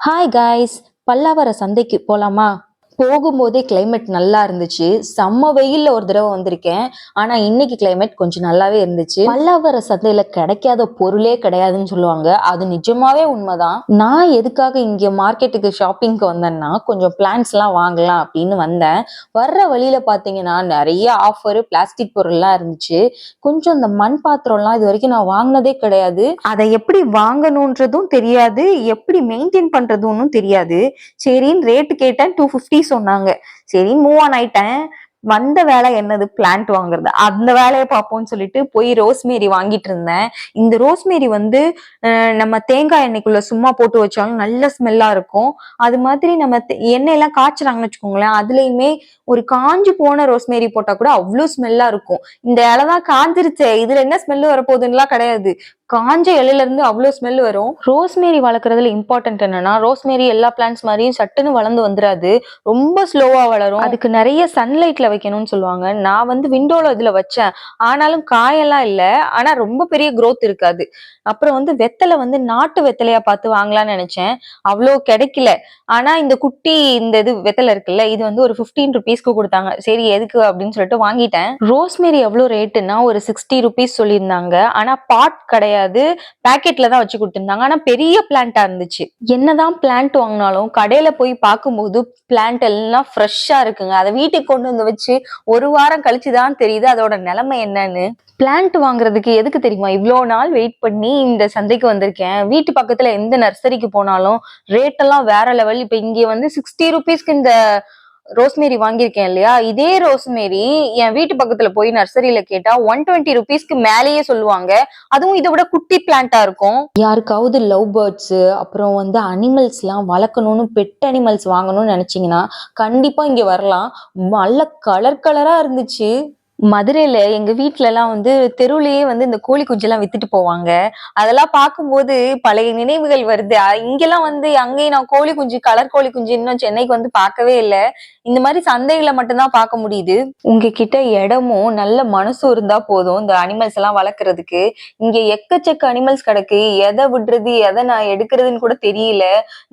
Hi guys, பல்லாவர சந்தைக்கு போலாமா? போகும்போதே கிளைமேட் நல்லா இருந்துச்சு. செம்ம வெயில்ல ஒரு தடவை வந்திருக்கேன். ஆனா இன்னைக்கு கிளைமேட் கொஞ்சம் நல்லாவே இருந்துச்சு. பல்லாவர சந்தையில கிடைக்காத பொருளே கிடையாதுன்னு சொல்லுவாங்க. அது நிஜமாவே உண்மைதான். நான் எதுக்காக இங்க மார்க்கெட்டுக்கு ஷாப்பிங்க்கு வந்தேன்னா கொஞ்சம் பிளான்ஸ் எல்லாம் வாங்கலாம் அப்படின்னு வந்தேன். வர்ற வழியில பாத்தீங்கன்னா நிறைய ஆஃபர் பிளாஸ்டிக் பொருள்லாம் இருந்துச்சு. கொஞ்சம் இந்த மண் பாத்திரம்லாம் இது வரைக்கும் நான் வாங்கினதே கிடையாது. அதை எப்படி வாங்கணுன்றதும் தெரியாது, எப்படி மெயின்டைன் பண்றதுன்னு தெரியாது. சரின்னு ரேட்டு கேட்டேன், 250 சொன்னாங்க. சரி மூவ் ஆன் ஆயிட்டேன். வந்த வேலை என்னது, பிளான்ட் வாங்குறது. அந்த வேலையை பார்ப்போம்னு சொல்லிட்டு போய் ரோஸ்மேரி வாங்கிட்டு இருந்தேன். இந்த ரோஸ்மேரி வந்து நம்ம தேங்காய் எண்ணெய்க்குள்ள சும்மா போட்டு வச்சாலும் நல்ல ஸ்மெல்லா இருக்கும். அது மாதிரி நம்ம எண்ணெய் எல்லாம் காய்ச்சுறாங்கன்னு வச்சுக்கோங்களேன், அதுலயுமே ஒரு காஞ்சு போன ரோஸ்மேரி போட்டா கூட அவ்வளவு ஸ்மெல்லா இருக்கும். இந்த இலைதான் காஞ்சிருச்சே, இதுல என்ன ஸ்மெல் வரப்போகுதுன்னுலாம் கிடையாது. காஞ்ச இலையில இருந்து அவ்வளவு ஸ்மெல் வரும். ரோஸ்மேரி வளர்க்குறதுல இம்பார்ட்டன்ட் என்னன்னா, ரோஸ்மேரி எல்லா பிளான்ட்ஸ் மாதிரியும் சட்டுன்னு வளர்ந்து வந்துடாது. ரொம்ப ஸ்லோவா வளரும். அதுக்கு நிறைய சன்லைட்ல வைக்கணும்னு சொல்லுவாங்க. நான் வந்து விண்டோல இதுல வச்சேன். ஆனாலும் காயெல்லாம் இல்ல. ஆனா ரொம்ப பெரிய growth இருக்காது. அப்புறம் வந்து வெத்தலை வந்து நாட்டு வெத்தலையா பார்த்து வாங்கலாம்னு நினைச்சேன். அவ்வளோ கிடைக்கல. ஆனா இந்த குட்டி இந்த இது வெத்தலை இருக்குல்ல, இது வந்து ஒரு 15 ருபீஸ்க்கு கொடுத்தாங்க. சரி எதுக்கு அப்படின்னு சொல்லிட்டு வாங்கிட்டேன். ரோஸ்மேரி எவ்வளவு ரேட்டுன்னா ஒரு 60 ருபீஸ் சொல்லியிருந்தாங்க. ஆனா பாட் கிடையாது, பேக்கெட்ல தான் வச்சு கொடுத்திருந்தாங்க. ஆனா பெரிய பிளான்ட்டா இருந்துச்சு. என்னதான் பிளான்ட் வாங்கினாலும் கடையில போய் பார்க்கும்போது பிளான்ட் எல்லாம் ஃப்ரெஷ்ஷா இருக்குங்க. அதை வீட்டுக்கு கொண்டு வந்து வச்சு ஒரு வாரம் கழிச்சுதான் தெரியுது அதோட நிலைமை என்னன்னு. பிளான்ட் வாங்குறதுக்கு எதுக்கு தெரியுமா இவ்வளோ நாள் வெயிட் பண்ணி இந்த சந்தைக்கு வந்திருக்கேன். வீட்டு பக்கத்துல எந்த நர்சரிக்கு போனாலும் ரேட் எல்லாம் வேற லெவல். இப்ப இங்க வந்து 60 ருபீஸ்க்கு இந்த ரோஸ்மேரி வாங்கியிருக்கேன் இல்லையா, இதே ரோஸ்மேரி என் வீட்டு பக்கத்துல போய் நர்சரியில கேட்டா 120 ருபீஸ்க்கு மேலேயே சொல்லுவாங்க. அதுவும் இதை விட குட்டி பிளான்ட்டா இருக்கும். யாருக்காவது லவ் பேர்ட்ஸ் அப்புறம் வந்து அனிமல்ஸ் எல்லாம் வளர்க்கணும்னு, பெட் அனிமல்ஸ் வாங்கணும்னு நினைச்சீங்கன்னா கண்டிப்பா இங்க வரலாம். நல்ல கலர் கலரா இருந்துச்சு. மதுரையில எங்க வீட்ல எல்லாம் வந்து தெருவுலயே வந்து இந்த கோழி குஞ்செல்லாம் வித்துட்டு போவாங்க. அதெல்லாம் பார்க்கும்போது பழைய நினைவுகள் வருது. இங்கெல்லாம் வந்து அங்கேயும் நான் கோழி குஞ்சு, கலர் கோழி குஞ்சு இன்னும் சென்னைக்கு வந்து பார்க்கவே இல்ல. இந்த மாதிரி சந்தைகளை மட்டும்தான் பார்க்க முடியுது. உங்ககிட்ட இடமும் நல்ல மனசும் இருந்தா போதும் இந்த அனிமல்ஸ் எல்லாம் வளர்க்கறதுக்கு. இங்க எக்கச்சக்க அனிமல்ஸ் கிடக்கு. எதை விடுறது எதை நான் எடுக்கிறதுன்னு கூட தெரியல.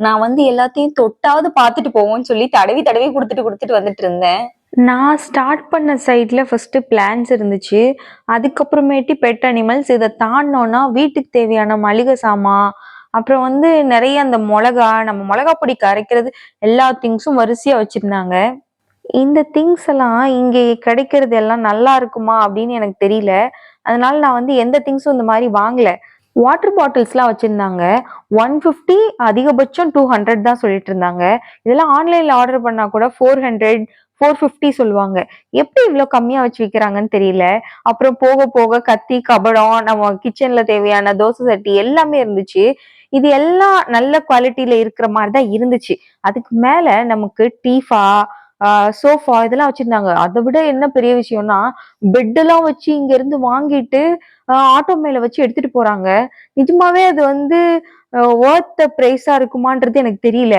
நான் வந்து எல்லாத்தையும் தொட்டாவது பார்த்துட்டு போவோம்னு சொல்லி தடவி தடவி கொடுத்துட்டு வந்துட்டு இருந்தேன். நான் ஸ்டார்ட் பண்ண சைட்ல ஃபர்ஸ்ட் பிளான்ஸ் இருந்துச்சு. அதுக்கப்புறமேட்டு பெட் அனிமல்ஸ். இதை தாண்டினோன்னா வீட்டுக்கு தேவையான மளிகை சாமான், அப்புறம் வந்து நிறைய அந்த நம்ம மிளகா பொடிக்கு அரைக்கிறது எல்லா திங்ஸும் வரிசையா வச்சிருந்தாங்க. இந்த திங்ஸ் எல்லாம் இங்க கிடைக்கிறது எல்லாம் நல்லா இருக்குமா அப்படின்னு எனக்கு தெரியல. அதனால நான் வந்து எந்த திங்ஸும் இந்த மாதிரி வாங்கல. வாட்டர் பாட்டில்ஸ்லாம் வச்சிருந்தாங்க. 150, அதிகபட்சம் 200 தான் சொல்லிட்டு இருந்தாங்க. இதெல்லாம் ஆன்லைன்ல ஆர்டர் பண்ணா கூட 400, 450 சொல்லுவாங்க. எப்படி இவ்வளவு கம்மியா வச்சு விக்கிறாங்கன்னு தெரியல. அப்புறம் போக போக கத்தி, கபடம், நம்ம கிச்சன்ல தேவையான தோசை சட்டி எல்லாமே இருந்துச்சு. இது எல்லாம் நல்ல குவாலிட்டியில இருக்கிற மாதிரி தான் இருந்துச்சு. அதுக்கு மேல நமக்கு டீஃபா, சோஃபா இதெல்லாம் வச்சிருந்தாங்க. அதை விட என்ன பெரிய விஷயம்னா, பெட் எல்லாம் வச்சு இங்க இருந்து வாங்கிட்டு ஆட்டோ மேல வச்சு எடுத்துட்டு போறாங்க. நிஜமாவே அது வந்து வொர்த் பிரைஸா இருக்குமான்றது எனக்கு தெரியல.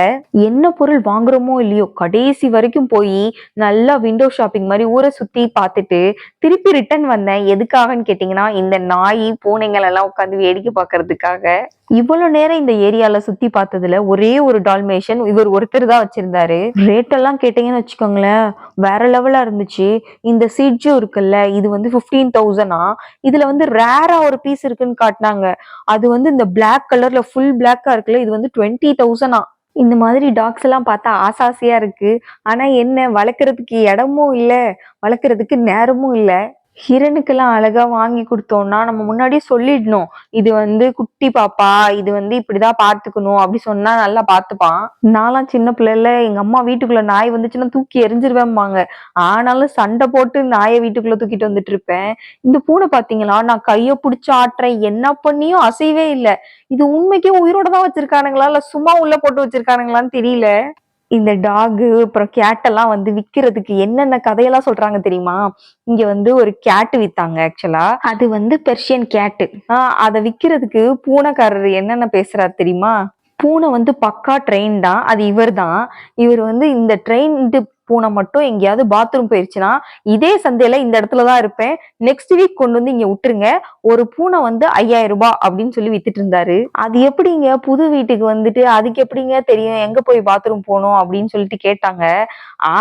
என்ன பொருள் வாங்குறோமோ இல்லையோ கடைசி வரைக்கும் போய் நல்லா விண்டோ ஷாப்பிங் மாதிரி ஊரை சுத்தி பார்த்துட்டு திருப்பி ரிட்டர்ன் வந்தேன். எதுக்காகன்னு கேட்டீங்கன்னா, இந்த நாய் பூனைகள் எல்லாம் உட்காந்து வேடிக்கை பார்க்கறதுக்காக. இவ்வளவு நேரம் இந்த ஏரியால சுத்தி பார்த்ததுல ஒரே ஒரு டால்மேஷன் இவர் ஒருத்தர் தான் வச்சிருந்தாரு. ரேட் எல்லாம் கேட்டீங்கன்னு வச்சுக்கோங்களேன், வேற லெவலா இருந்துச்சு. இந்த சிட்ஜும் இருக்குல்ல, இது வந்து 15,000. இதுல வந்து ரேரா ஒரு பீஸ் இருக்குன்னு காட்டினாங்க. அது வந்து இந்த பிளாக் கலர்ல ஃபுல் பிளாக்கா இருக்குல்ல, இது வந்து 20,000. இந்த மாதிரி டாக்ஸ் எல்லாம் பார்த்தா ஆசையா இருக்கு. ஆனா என்ன, வளர்க்கறதுக்கு இடமும் இல்ல, வளர்க்கறதுக்கு நேரமும் இல்ல. ஹிரனுக்கெல்லாம் அழகா வாங்கி கொடுத்தோம்னா நம்ம முன்னாடியே சொல்லிடணும், இது வந்து குட்டி பாப்பா, இது வந்து இப்படிதான் பாத்துக்கணும் அப்படி சொன்னா நல்லா பாத்துப்பான். நான்லாம் சின்ன பிள்ளைல எங்க அம்மா வீட்டுக்குள்ள நாய் வந்துச்சுன்னா தூக்கி எரிஞ்சிருவேம்பாங்க. ஆனாலும் சண்டை போட்டு நாயை வீட்டுக்குள்ள தூக்கிட்டு வந்துட்டு இருப்பேன். இந்த பூனை பாத்தீங்களா, நான் கைய புடிச்சு ஆட்டுறேன், என்ன பண்ணியும் அசையவே இல்லை. இது உண்மைக்கே உயிரோட தான் வச்சிருக்கானுங்களா இல்ல சும்மா உள்ள போட்டு வச்சிருக்கானுங்களான்னு தெரியல. இந்த டாகு அப்புறம் கேட் எல்லாம் வந்து விக்கிறதுக்கு என்னென்ன கதையெல்லாம் சொல்றாங்க தெரியுமா? இங்க வந்து ஒரு கேட் வித்தாங்க. ஆக்சுவலா அது வந்து பெர்ஷியன் கேட். அதை விக்கிறதுக்கு பூனைக்காரர் என்னென்ன பேசுறாரு தெரியுமா? பூனை வந்து பக்கா ட்ரெயின் தான், அது இவர் தான். இவர் வந்து இந்த ட்ரெயின் பூனை மட்டும் எங்கேயாவது பாத்ரூம் போயிருச்சுன்னா இதே சந்தையில இந்த இடத்துல தான் இருப்பேன், நெக்ஸ்ட் வீக் கொண்டு வந்து இங்க விட்டுருங்க, ஒரு பூனை வந்து 5000 ரூபாய் அப்படின்னு சொல்லி வித்துட்டு இருந்தாரு. அது எப்படிங்க புது வீட்டுக்கு வந்துட்டு அதுக்கு எப்படிங்க தெரியும் எங்க போய் பாத்ரூம் போகணும் அப்படின்னு சொல்லிட்டு கேட்டாங்க.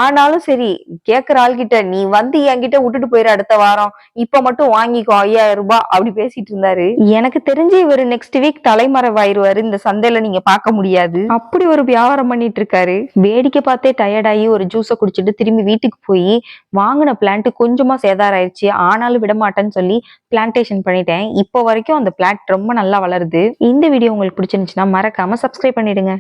ஆனாலும் சரி, கேக்குற ஆள்கிட்ட நீ வந்து என்கிட்ட விட்டுட்டு போயிரு அடுத்த வாரம், இப்ப மட்டும் வாங்கிக்கோ 5000 ரூபாய் அப்படி பேசிட்டு இருந்தாரு. எனக்கு தெரிஞ்சு இவரு நெக்ஸ்ட் வீக் தலைமறைவாயிருவாரு, இந்த சந்தையில நீங்க பார்க்க முடியாது. அப்படி ஒரு வியாபாரம் பண்ணிட்டு இருக்காரு. வேடிக்கை பார்த்தே டயர்ட் ஆகி ஒரு ஜூஸை குடிச்சிட்டு திரும்பி வீட்டுக்கு போய் வாங்கின பிளான்ட் கொஞ்சமா சேதாரம் ஆயிடுச்சு. ஆனாலும் விட மாட்டேன்னு சொல்லி பிளான்டேஷன் பண்ணிட்டேன். இப்போ வரைக்கும் அந்த பிளான்ட் ரொம்ப நல்லா வளருது. இந்த வீடியோ உங்களுக்கு பிடிச்சிருந்துச்சுன்னா மறக்காம சப்ஸ்கிரைப் பண்ணிடுங்க.